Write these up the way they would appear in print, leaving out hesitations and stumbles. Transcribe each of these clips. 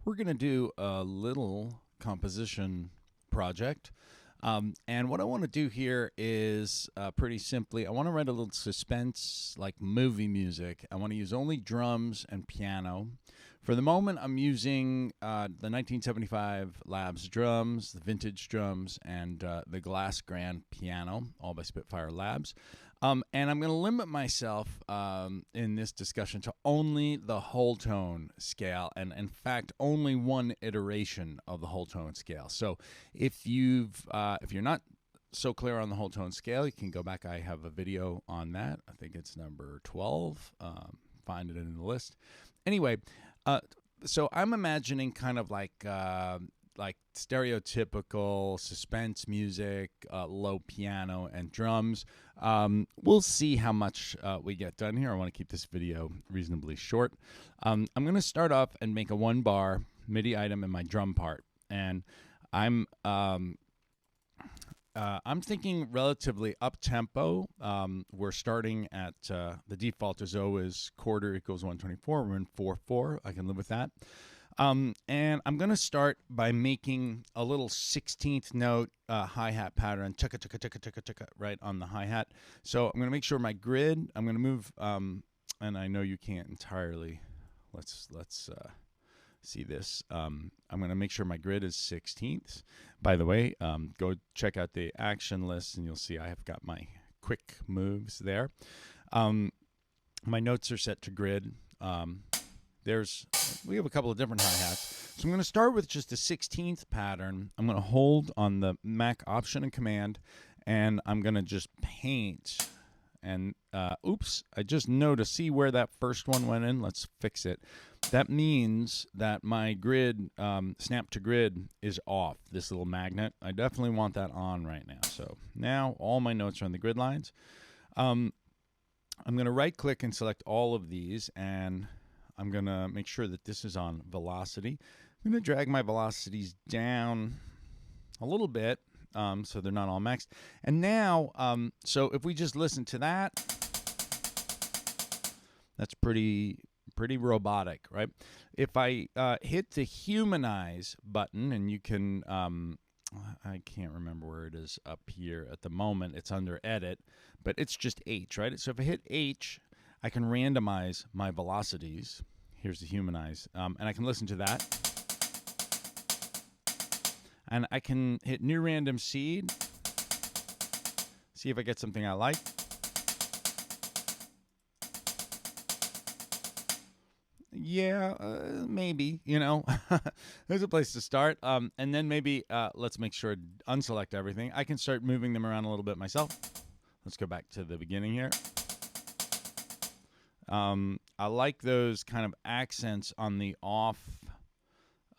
we're going to do a little composition project. And what I want to do here is pretty simply, I want to write a little suspense, like movie music. I want to use only drums and piano. For the moment, I'm using the 1975 Labs drums, the vintage drums, and the Glass Grand piano, all by Spitfire Labs. And I'm going to limit myself in this discussion to only the whole tone scale, and in fact, only one iteration of the whole tone scale. So if you're not so clear on the whole tone scale, you can go back. I have a video on that. I think it's number 12. Find it in the list. Anyway, so I'm imagining kind of like stereotypical suspense music, low piano and drums. We'll see how much we get done here. I want to keep this video reasonably short. I'm going to start off and make a 1-bar MIDI item in my drum part, and I'm thinking relatively up tempo. We're starting at the default is always quarter equals 124. We're in 4/4. I can live with that. And I'm going to start by making a little 16th note hi-hat pattern, chugga, chugga, chugga, chugga, chugga, right on the hi-hat. So I'm going to make sure my grid, I'm going to move, and I know you can't entirely, let's see this. I'm going to make sure my grid is 16ths. By the way, go check out the action list, and you'll see I have got my quick moves there. My notes are set to grid. We have a couple of different hi-hats. So I'm going to start with just a 16th pattern. I'm going to hold on the Mac Option and Command, and I'm going to just paint. And oops, I just noticed, see where that first one went in? Let's fix it. That means that my grid, snap to grid, is off, this little magnet. I definitely want that on right now. So now all my notes are on the grid lines. I'm going to right-click and select all of these, and I'm going to make sure that this is on velocity. I'm going to drag my velocities down a little bit so they're not all maxed. And now, so if we just listen to that, that's pretty robotic, right? If I hit the humanize button, and you can, I can't remember where it is up here at the moment. It's under edit, but it's just H, right? So if I hit H, I can randomize my velocities. Here's the humanize. And I can listen to that. And I can hit new random seed. See if I get something I like. Yeah, maybe, there's a place to start. And then maybe let's make sure unselect everything. I can start moving them around a little bit myself. Let's go back to the beginning here. I like those kind of accents on the off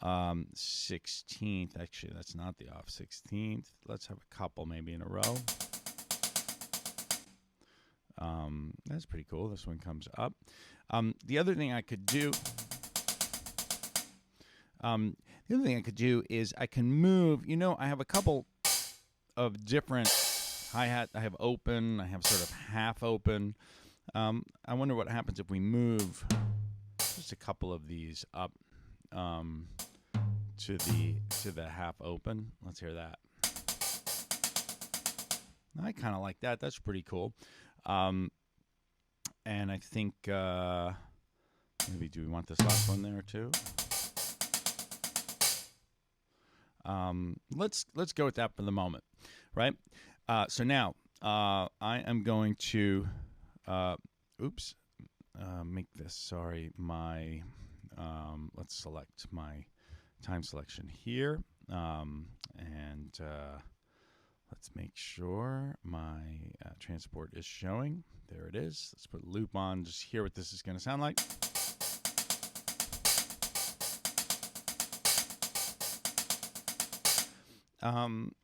16th. Actually, that's not the off 16th. Let's have a couple maybe in a row. That's pretty cool. This one comes up. The other thing I could do, is I can move. I have a couple of different hi-hat. I have open. I have sort of half open. I wonder what happens if we move just a couple of these up to the half open. Let's hear that. I kind of like that. That's pretty cool. And I think maybe do we want this last one there too? Let's go with that for the moment, right? So now I am going to make this. Sorry, my let's select my time selection here, and let's make sure my transport is showing. There it is. Let's put loop on, just hear what this is going to sound like.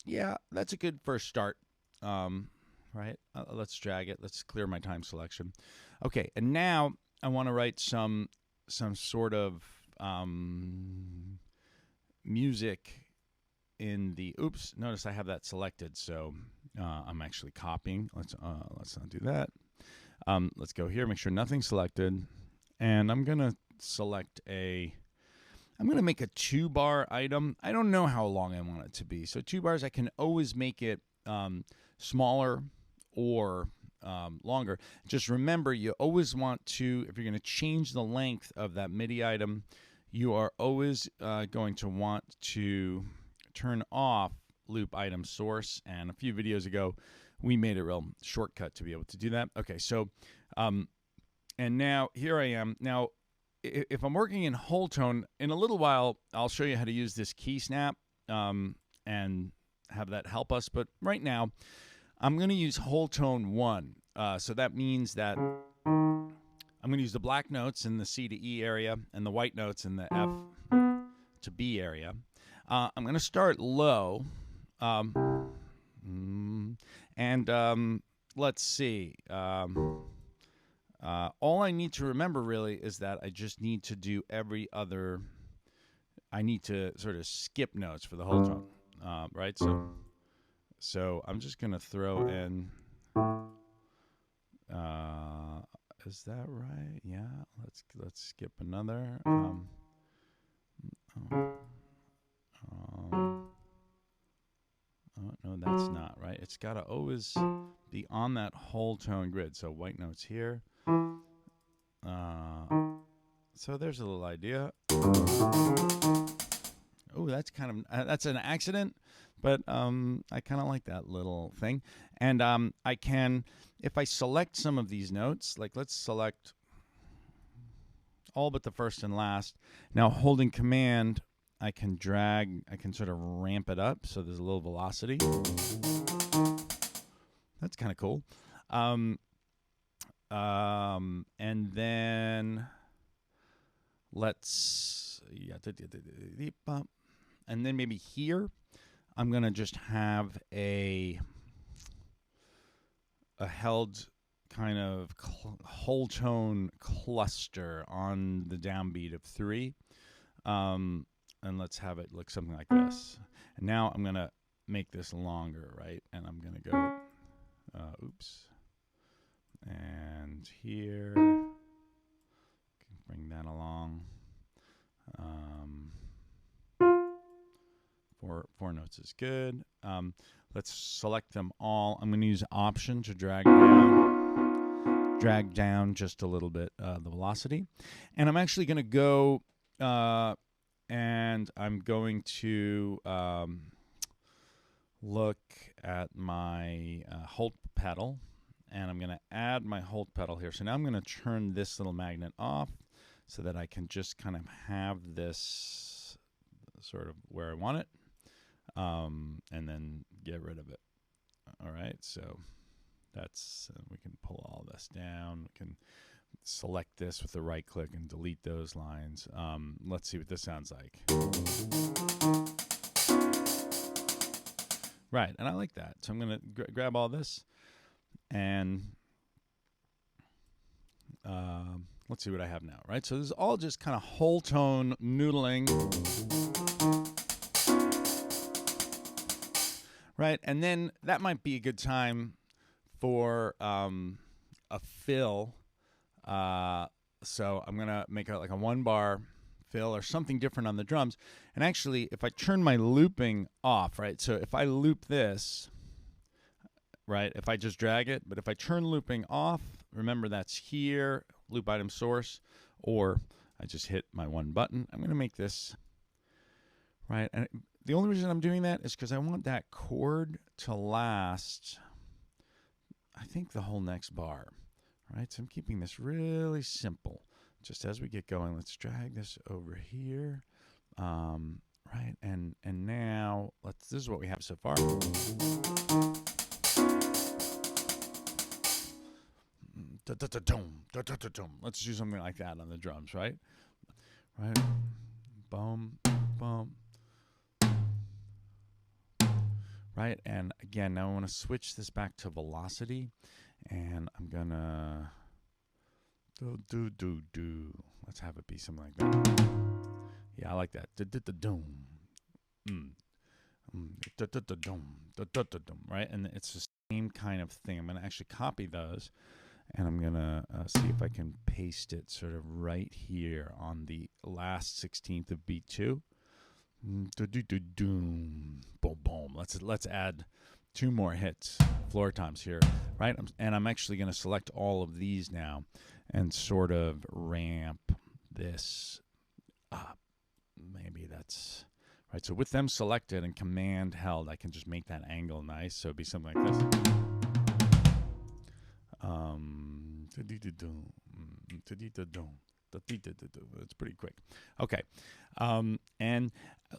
Yeah, that's a good first start. Right? Let's drag it. Let's clear my time selection. Okay, and now I want to write some sort of music in the, oops, notice I have that selected, so I'm actually copying. Let's not do that. Let's go here, make sure nothing's selected, and I'm gonna select a I'm going to make a 2-bar item. I don't know how long I want it to be. So 2 bars, I can always make it smaller or longer. Just remember, you always want to, if you're going to change the length of that MIDI item, you are always going to want to turn off loop item source. And a few videos ago, we made a real shortcut to be able to do that. Okay, so, and now here I am. Now, if I'm working in whole tone, in a little while, I'll show you how to use this key snap and have that help us. But right now, I'm going to use whole tone 1. So that means that I'm going to use the black notes in the C to E area and the white notes in the F to B area. I'm going to start low. Let's see. All I need to remember really is that I just need to do every other. I need to sort of skip notes for the whole tone, right? So I'm just gonna throw in. Is that right? Yeah. Let's skip another. Oh, no, that's not right. It's got to always be on that whole tone grid. So white notes here. So there's a little idea. Oh, that's kind of that's an accident, but I kind of like that little thing. And I can, if I select some of these notes, like let's select all but the first and last. Now holding Command, I can drag, I can sort of ramp it up so there's a little velocity. That's kind of cool. And then let's, and then maybe here, I'm going to just have a held kind of whole tone cluster on the downbeat of 3. And let's have it look something like this. And now I'm going to make this longer, right? And I'm going to go, oops. And here, bring that along. Four notes is good. Let's select them all. I'm going to use Option to drag down just a little bit the velocity. And I'm actually going to go and I'm going to look at my hold pedal, and I'm going to add my hold pedal here. So now I'm going to turn this little magnet off so that I can just kind of have this sort of where I want it, and then get rid of it. All right, so that's, we can pull all this down. We can select this with the right click and delete those lines. Let's see what this sounds like. Right, and I like that. So I'm going to grab all this and let's see what I have now, right? So this is all just kind of whole tone noodling. Right, and then that might be a good time for a fill. So I'm going to make like a 1-bar fill or something different on the drums. And actually, if I turn my looping off, right, so if I loop this, right, if I just drag it, but if I turn looping off, remember that's here, loop item source, or I just hit my 1 button. I'm going to make this, right, and the only reason I'm doing that is because I want that chord to last, I think, the whole next bar. Right, so I'm keeping this really simple. Just as we get going, let's drag this over here. Right, and now this is what we have so far. Let's do something like that on the drums, right? Right, boom, boom. Right, and again, now I want to switch this back to velocity, and I'm gonna do. Let's have it be something like that. Yeah, I like that. Right, and it's the same kind of thing. I'm gonna actually copy those, And I'm going to see if I can paste it sort of right here on the last 16th of beat 2. Boom, boom. Let's add 2 more hits, floor toms here, right? And I'm actually going to select all of these now and sort of ramp this up. Maybe that's right. So with them selected and command held, I can just make that angle nice. So it'd be something like this. It's pretty quick. Okay. And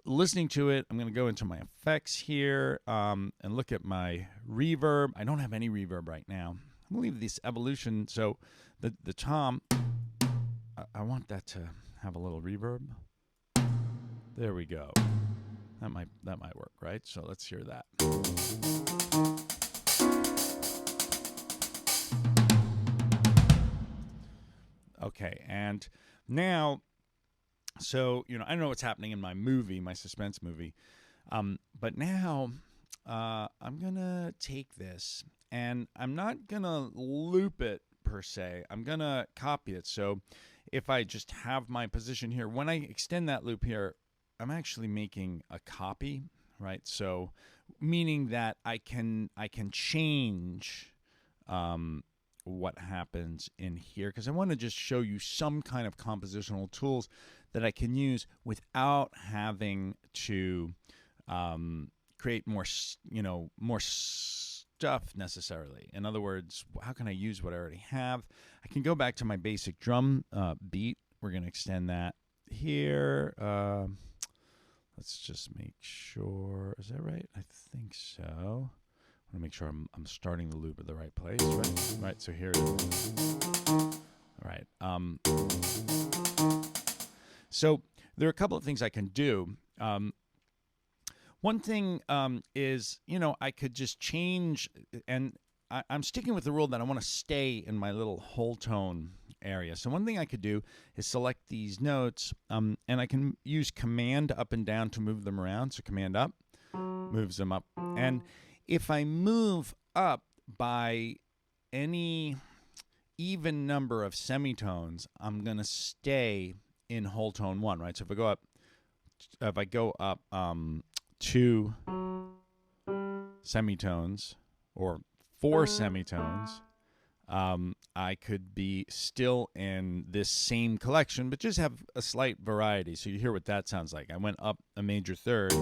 listening to it, I'm going to go into my effects here and look at my reverb. I don't have any reverb right now. I'm going to leave this evolution. So the tom, I want that to have a little reverb. There we go. That might work, right? So let's hear that. Okay, and now, so, I don't know what's happening in my movie, my suspense movie, but now I'm going to take this, and I'm not going to loop it per se. I'm going to copy it. So if I just have my position here, when I extend that loop here, I'm actually making a copy, right? So meaning that I can change what happens in here, because I want to just show you some kind of compositional tools that I can use without having to create more stuff necessarily. In other words, how can I use what I already have? I can go back to my basic drum beat. We're going to extend that here. Let's just make sure. Is that right? I think so. I want to make sure I'm starting the loop at the right place, right? Right, so here it is. All right. So there are a couple of things I can do. One thing is, I could just change, and I'm sticking with the rule that I want to stay in my little whole tone area. So one thing I could do is select these notes, and I can use command up and down to move them around. So command up moves them up. And if I move up by any even number of semitones, I'm going to stay in whole tone 1, right? So if I go up 2 semitones or 4 semitones, I could be still in this same collection, but just have a slight variety. So you hear what that sounds like. I went up a major third.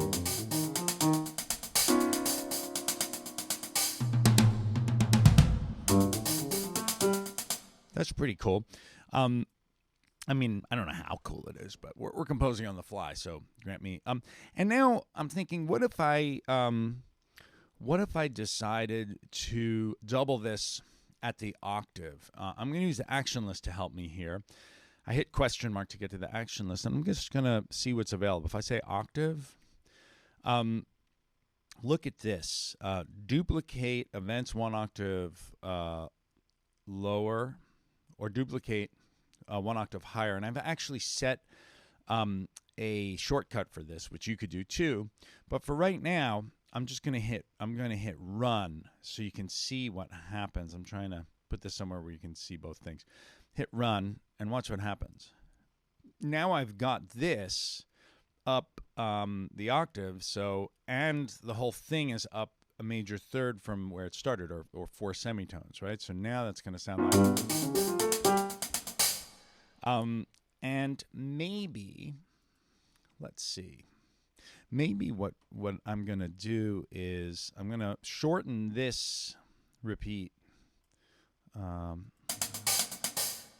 That's pretty cool. I mean, I don't know how cool it is, but we're composing on the fly, so grant me. And now I'm thinking, what if I decided to double this at the octave? I'm going to use the action list to help me here. I hit question mark to get to the action list, and I'm just going to see what's available. If I say octave, look at this. Duplicate events 1 octave lower, or duplicate 1 octave higher. And I've actually set a shortcut for this, which you could do too. But for right now, I'm going to hit run so you can see what happens. I'm trying to put this somewhere where you can see both things. Hit run and watch what happens. Now I've got this up the octave, and the whole thing is up a major third from where it started, or 4 semitones, right? So now that's going to sound like... and maybe, let's see, maybe what I'm going to do is I'm going to shorten this repeat.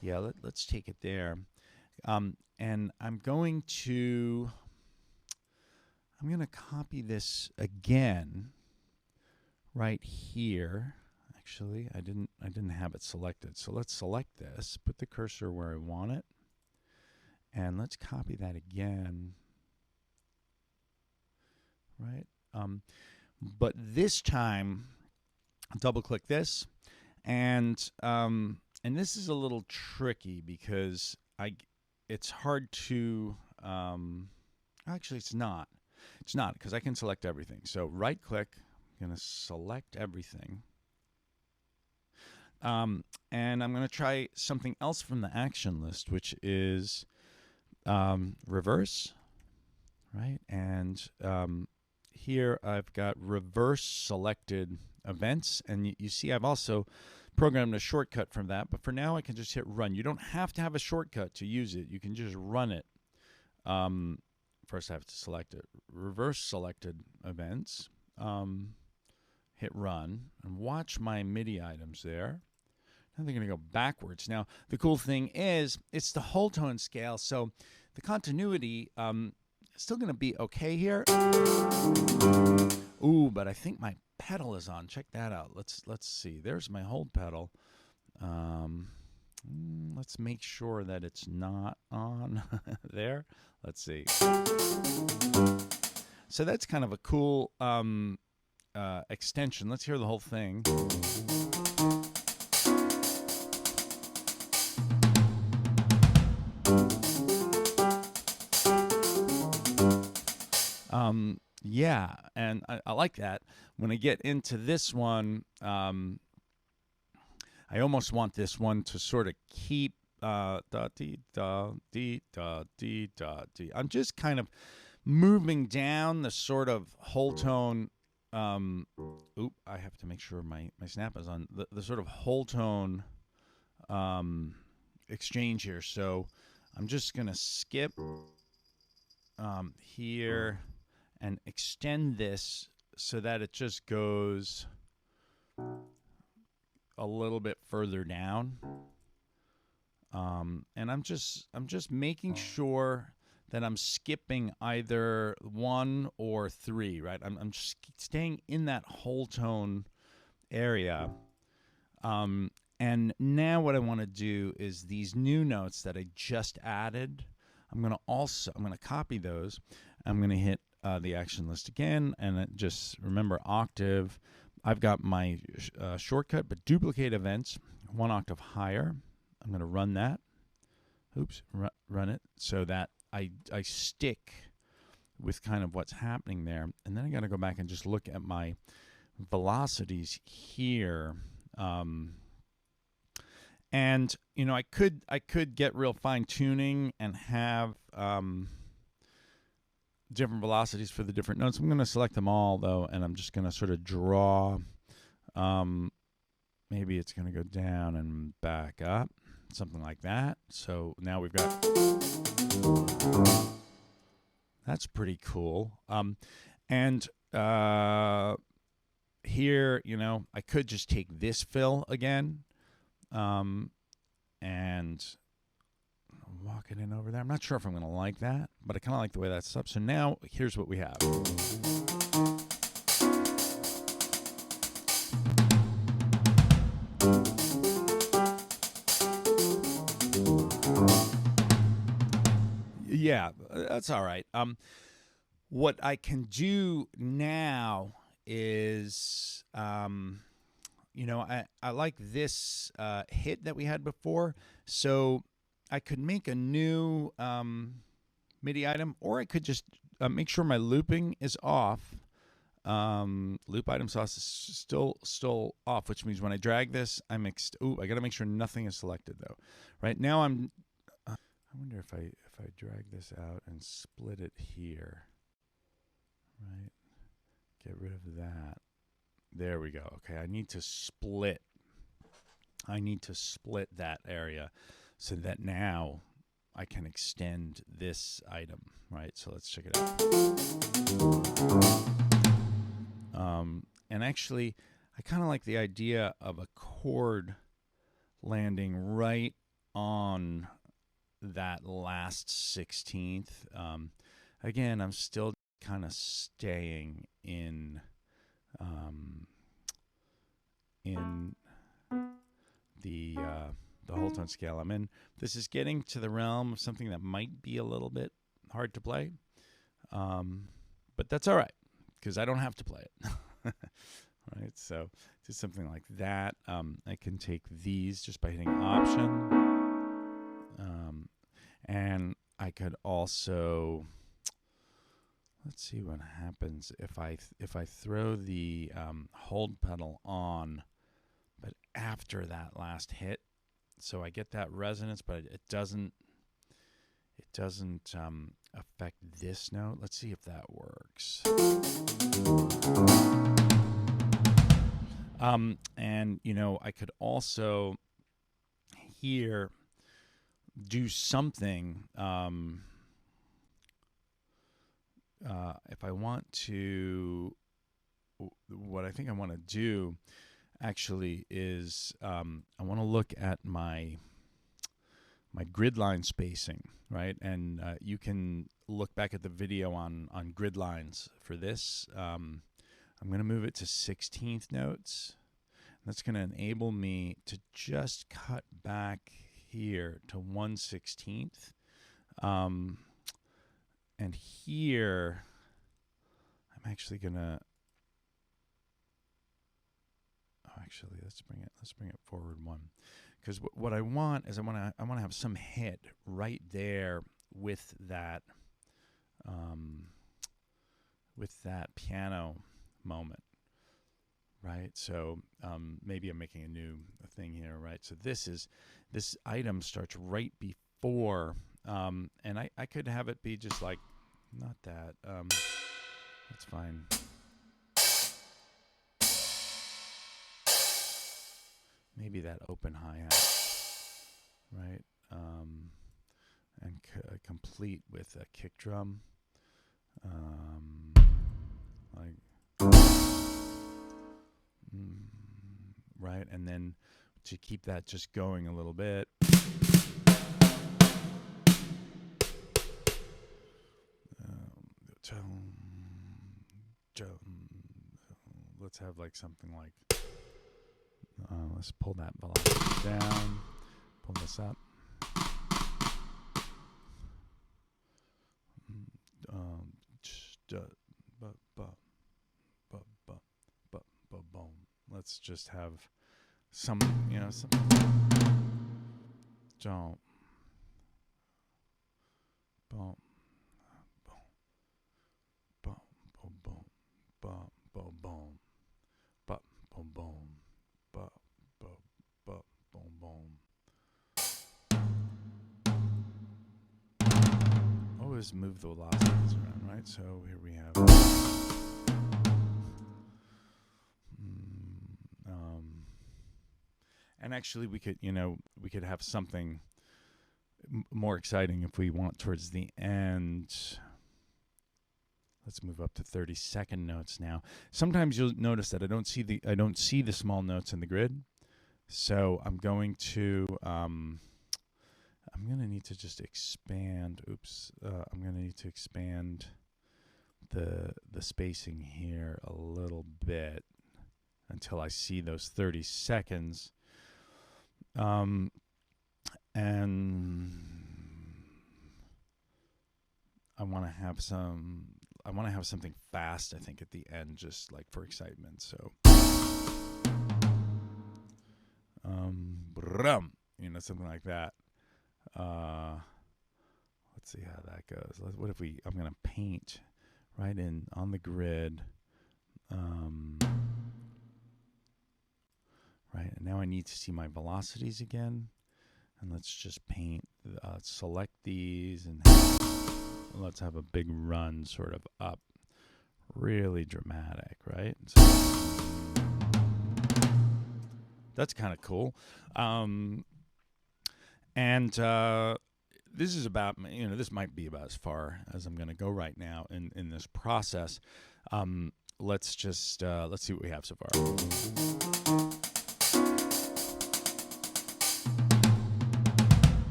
Yeah, let's take it there. And I'm going to copy this again right here. Actually, I didn't have it selected. So let's select this, put the cursor where I want it, and let's copy that again. Right? But this time, double click this, and this is a little tricky because it's hard to actually it's not because I can select everything. So right click, I'm going to select everything. And I'm going to try something else from the action list, which is reverse, right? And here I've got reverse selected events, and you see I've also programmed a shortcut from that, but for now I can just hit run. You don't have to have a shortcut to use it. You can just run it. First I have to select it. Reverse selected events. Hit run, and watch my MIDI items there. Now they're going to go backwards. Now, the cool thing is it's the whole tone scale, so the continuity is still going to be okay here. Ooh, but I think my pedal is on. Check that out. Let's see. There's my hold pedal. Let's make sure that it's not on there. Let's see. So that's kind of a cool extension. Let's hear the whole thing. Yeah, and I like that. When I get into this one, I almost want this one to sort of keep da dee da dee da dee da dee. I'm just kind of moving down the sort of whole tone. Oop, I have to make sure my snap is on the sort of whole tone exchange here. So I'm just gonna skip here and extend this so that it just goes a little bit further down. And I'm just making sure that I'm skipping either 1 or 3, right? I'm just staying in that whole tone area. And now what I want to do is these new notes that I just added, I'm going to copy those. I'm going to hit the action list again, and just remember octave. I've got my shortcut, but duplicate events 1 octave higher. I'm going to run that. Oops, run it so that I stick with kind of what's happening there. And then I got to go back and just look at my velocities here. And you know, I could get real fine tuning and have different velocities for the different notes. I'm going to select them all though, and I'm just going to sort of draw. Maybe it's going to go down and back up, something like that. So now we've got. That's pretty cool. And here, you know, I could just take this fill again, and walk it in over there. I'm not sure if I'm going to like that, but I kind of like the way that's up. So now here's what we have. Yeah, that's all right. What I can do now is, you know, I like this hit that we had before, so I could make a new MIDI item, or I could just make sure my looping is off. Loop item sauce is still off, which means when I drag this, I got to make sure nothing is selected though. Right now I wonder if I drag this out and split it here, right? Get rid of that. There we go. Okay, I need to split that area so that now I can extend this item, right? So let's check it out. And actually, I kind of like the idea of a chord landing right on that last 16th. Again, I'm still kind of staying in the whole tone scale I'm in. This is getting to the realm of something that might be a little bit hard to play, but that's all right because I don't have to play it. Right, so just something like that. I can take these just by hitting Option, and I could also, let's see what happens if I throw the hold pedal on, but after that last hit. So I get that resonance, but it doesn't affect this note. Let's see if that works. And I could also here do something. If I want to, what I think I want to do actually is I want to look at my grid line spacing, right? And you can look back at the video on grid lines for this. I'm going to move it to 16th notes. That's going to enable me to just cut back here to 1/16. And here, I'm actually going to. Actually, let's bring it forward one, because what I want is I want to have some hit right there with that piano moment, right? So maybe I'm making a new thing here, right? So this item starts right before, and I could have it be just like not that. That's fine. Maybe that open hi-hat, right? And complete with a kick drum, right? And then to keep that just going a little bit. Let's have like something like. Let's pull that velocity down, pull this up. Let's just have some, some. Don't. Boom. Boom. Boom. Boom. Boom. Boom. Boom. Boom. Boom. Boom. Always move the velocities around, right? So here we have. And actually, we could have something more exciting if we want towards the end. Let's move up to 32nd notes now. Sometimes you'll notice that I don't see the small notes in the grid. So I'm going to need to just expand. I'm going to need to expand the spacing here a little bit until I see those 30 seconds. And I want to have something fast, I think, at the end, just like for excitement. So, something like that. Let's see how that goes. What if I'm going to paint right in on the grid. Right, and now I need to see my velocities again. And let's just paint, select these, and let's have a big run sort of up. Really dramatic, right? So, that's kind of cool. And this is about, this might be about as far as I'm going to go right now in this process. Let's see what we have so far.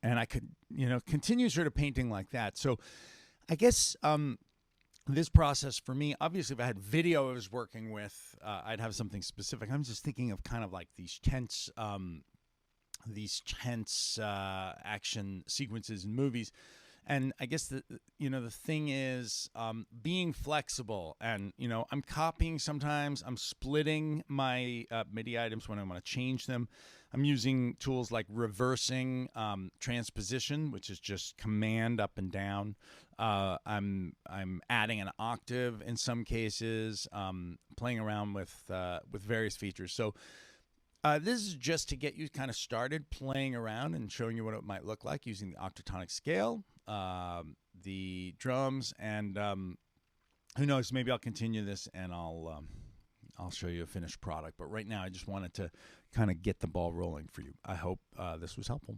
And I could, continue sort of painting like that. So I guess this process for me, obviously, if I had video I was working with, I'd have something specific. I'm just thinking of kind of like these tense action sequences in movies. And I guess the thing is being flexible, and I'm copying sometimes. I'm splitting my MIDI items when I want to change them. I'm using tools like reversing transposition, which is just command up and down. I'm adding an octave in some cases, playing around with various features. So this is just to get you kind of started playing around and showing you what it might look like using the octatonic scale, the drums, and who knows? Maybe I'll continue this and I'll show you a finished product. But right now, I just wanted to kind of get the ball rolling for you. I hope this was helpful.